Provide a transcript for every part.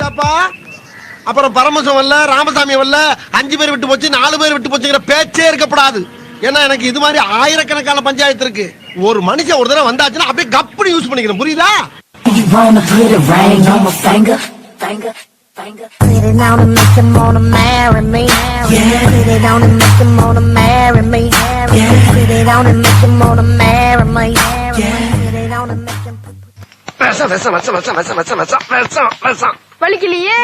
ஏசாப்பா அப்புறம் பரமசம் வரல, ராமசாமி வரல, 5 பேர் விட்டு போச்சு, 4 பேர் விட்டு போச்சுங்கிற பேச்சே இருக்கப்படாது. ஏன்னா எனக்கு இது மாதிரி ஆயிரக்கணக்கான பஞ்சாயத்து இருக்கு. ஒரு மனுஷன் ஒரு தடவை வந்தாச்சுன்னா அப்படியே கப்புனு யூஸ் பண்ணிக்கிறேன். புரியுதா? Sit it down and make him wanna marry me. Yeah. Sit it down and make him wanna marry me. Yeah. Sit it down and make him wanna marry me. Yeah. Sit it down and make him. வலிக்கலையே.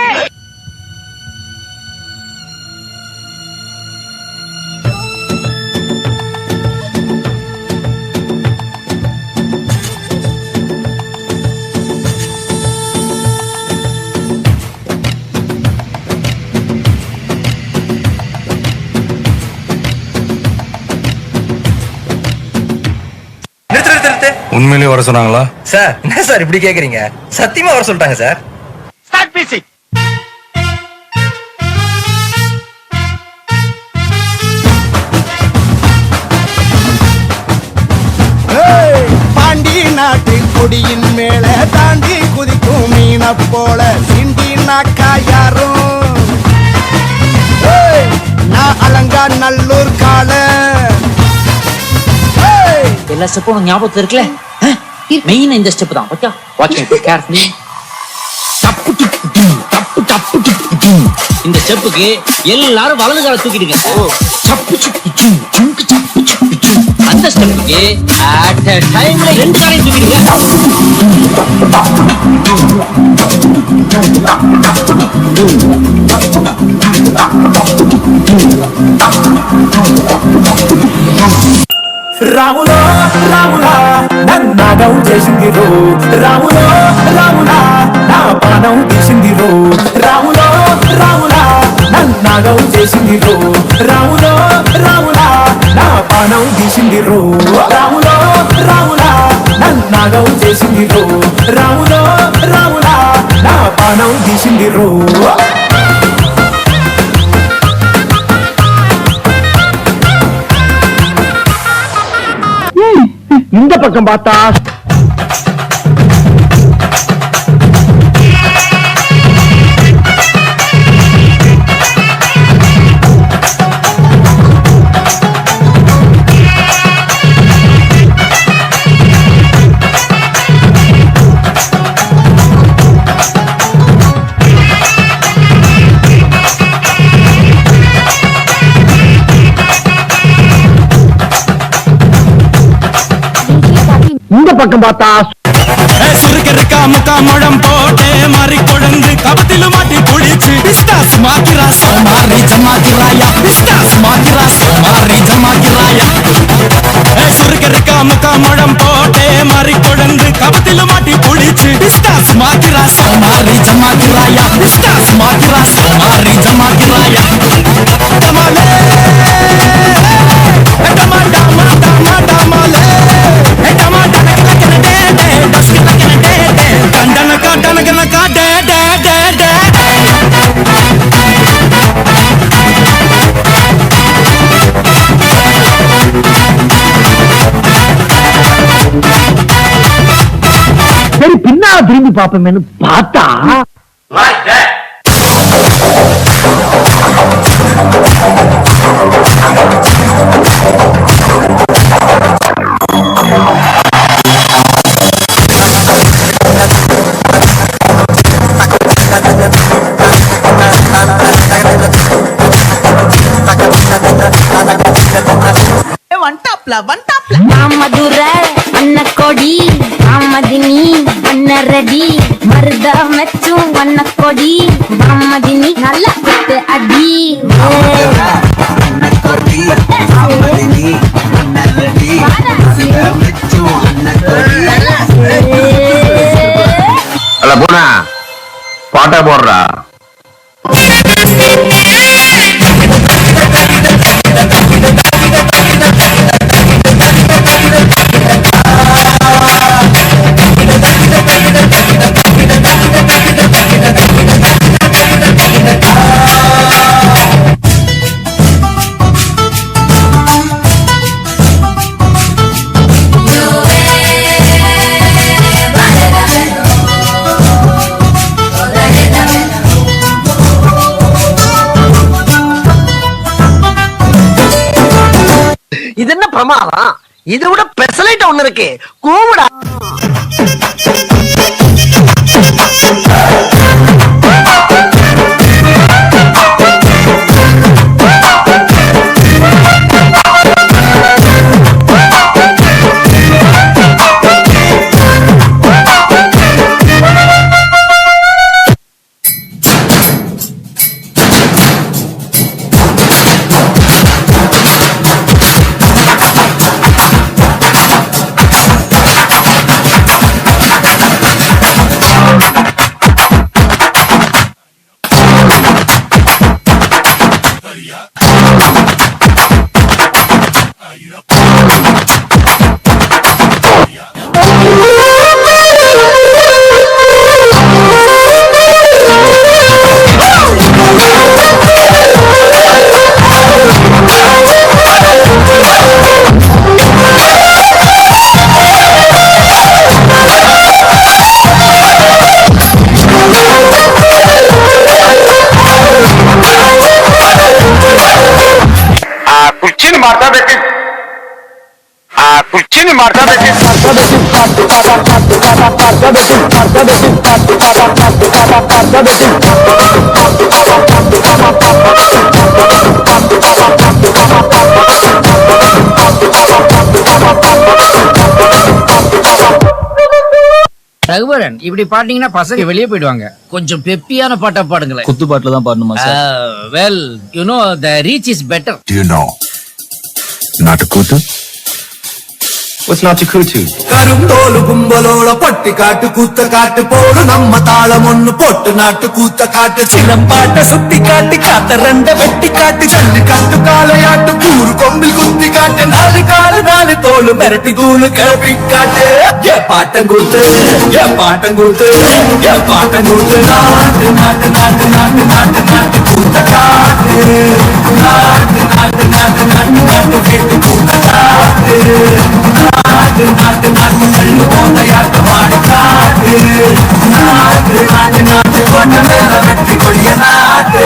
உண்மையிலேயே வர சொன்னாங்களா sir? என்ன sir இப்படி கேக்குறீங்க? சத்தியமா வர சொல்லிட்டாங்க sir. Start music. Pandi நாட்டு கொடியின் மேல தாண்டி குதிக்கும் மீன போல சிண்டி நாக்கா யாரும் நான் அலங்கா நல்லூர் கால எல்லா ஸ்டெப்பும் உனக்கு ஞாபகத்துல இருக்குல்ல? மெயின் இந்த ஸ்டெப் தான். Okay, watch me carefully. டப்பு டிப்பு டும், டப்பு டப்பு டிப்பு டும். இந்த ஸ்டெப்புக்கு எல்லாரும் வலது கால தூக்கிடுங்க. டப்பு டிப்பு டும், ஜுங்கு டப்பு டிப்பு டும். அந்த ஸ்டெப்புக்கு அட் a டைம்ல 2 காலையும் தூக்கிடுங்க. రాములో రాములా నన్నాగం చేసిందిరో, రాములో రాములా నా పానం తీసిందిరో, రాములో రాములా నన్నాగం చేసిందిరో, రాములో రాములా నా పానం తీసిందిరో, రాములో రాములా నన్నాగం చేసిందిరో, రాములో రాములా నా పానం తీసిందిరో. இந்த பக்கம் பார்த்தா இந்த பக்கம் பார்த்தா சுருக்கருக்கா முக்கா முழம் போட்டே மாறி கொழுந்து கபத்தில மாட்டி குளிச்சு பிஸ்தாஸ் மாத்திரா சோமாரி ஜமாத்திராயா, பிஸ்தாஸ் மாத்திரா சோமாரி ஜமாத்திராயா. சுருக்கருக்கா முக்கா முழம் போட்டே மாறி கொழுந்து கபத்தில மாட்டி குளிச்சு பிஸ்தாஸ் மாத்திரா சோமாரி ஜமாத்திராயா, பிஸ்தாஸ் மாத்திரா சோமாரி ஜமாத்திராயா. டமாலே டமா டமா டமா டமாலே டமா டன கன டே டே டஸ் கன டே டே கண்டன கண்டன கன டே டே டே டே. சரி பின்னா திரும்பி பாப்போமேனு பார்த்தா மதுரை அண்ண கொடி மாமதினி அண்ண ரெடி மருத மெச்சும் அண்ண கொடி மாமதினி நல்லா குத்து அடி. அல்ல போனா பாட்டா போடுறா. இது என்ன பிரமாதம்? இதை விட பெசலைட் ஒண்ணு இருக்கு, கூவிடா. कुर्चीने मारता ரகுவரன், இப்படி பாட்டீங்கன்னா பசங்க வெளியே போயிடுவாங்க. கொஞ்சம் பெப்பியான பாட்டா பாடுங்களேன். குத்து பாட்டுல தான் பாடணுமா sir? Well, you know the reach is better. Do you know Natakutu? What's Natakutu? கருந்தோலு கும்பலோட பட்டி காட்டு கூத்த காட்டு போடு நம்ம தாளம் ஒண்ணு போட்டு நாட்டு கூத்த காட்டு சிலம்பாட்ட சுத்தி காட்டு காத்த ரெண்ட வெட்டி காட்டு சண்டு காட்டு காலையாட்டு கூறு கொம்பில் குத்தி காட்டு நாலு காலு நாலு தோலு மிரட்டி தூளு கிளப்பி காட்டு ஏ பாட்டம் கூத்து ஏ பாட்டம் கூத்து ஏ பாட்டம் கூத்து நாட்டு நாட்டு நாட்டு நாட்டு நாட்டு நாட்டு கூத்த காட்டு நாட்டு நாட்டு நாட்டு நாட்டு நாட்டு கேட்டு கூத்த காட்டு நாட்டு நாட்டு நாட்டு கண்ணு போந்த யாட்டு மாடு காட்டு நாட்டு நாட்டு நாட்டு கொண்ட மேல வெற்றி கொடிய நாட்டு